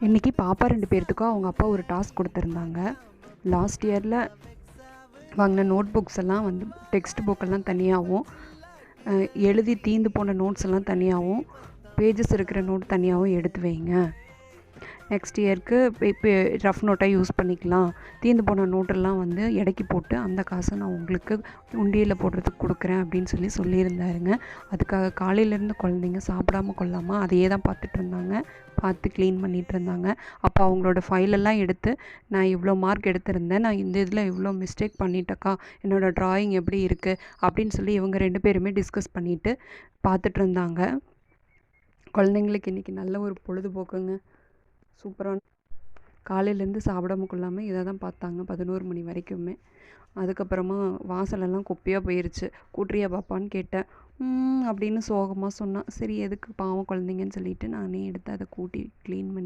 இன்றைக்கி பாப்பா 2 பேர்த்துக்கும் அவங்க அப்பா ஒரு டாஸ்க் கொடுத்துருந்தாங்க. லாஸ்ட் இயரில் வாங்கின நோட் புக்ஸ் எல்லாம் வந்து டெக்ஸ்ட் புக்கெல்லாம் தனியாகவும், எழுதி தீர்ந்து போன நோட்ஸ் எல்லாம் தனியாகவும், பேஜஸ் இருக்கிற நோட் தனியாகவும் எடுத்து வைங்க. நெக்ஸ்ட் இயருக்கு இப்போ ரஃப் நோட்டாக யூஸ் பண்ணிக்கலாம். தீர்ந்து போன நோட்டெல்லாம் வந்து எடைக்கு போட்டு அந்த காசை நான் உங்களுக்கு உண்டியலில் போடுறதுக்கு கொடுக்குறேன் அப்படின்னு சொல்லியிருந்தாருங்க. அதுக்காக காலையிலேருந்து குழந்தைங்க சாப்பிடாம கொள்ளாமல் அதையே தான் பார்த்துட்டு இருந்தாங்க. பார்த்து க்ளீன் பண்ணிகிட்டு இருந்தாங்க. அப்போ அவங்களோட ஃபைலெல்லாம் எடுத்து, நான் இவ்வளோ மார்க் எடுத்திருந்தேன், நான் இந்த இதில் இவ்வளோ மிஸ்டேக் பண்ணிட்டேக்கா, என்னோடய ட்ராயிங் எப்படி இருக்குது அப்படின்னு சொல்லி இவங்க 2 பேருமே டிஸ்கஸ் பண்ணிவிட்டு பார்த்துட்டு இருந்தாங்க. குழந்தைங்களுக்கு இன்றைக்கி நல்ல ஒரு பொழுதுபோக்குங்க. சூப்பரான காலையிலேருந்து சாப்பிடாம கொள்ளாமல் இதை தான் பார்த்தாங்க 11 மணி வரைக்குமே. அதுக்கப்புறமா வாசலெல்லாம் குப்பையாக போயிருச்சு. கூட்டுறியா பாப்பான்னு கேட்டேன். அப்படின்னு சோகமாக சொன்னான். சரி எதுக்கு பாவம் குழந்தைங்கன்னு சொல்லிட்டு நானே எடுத்து அதை கூட்டி க்ளீன் பண்ணி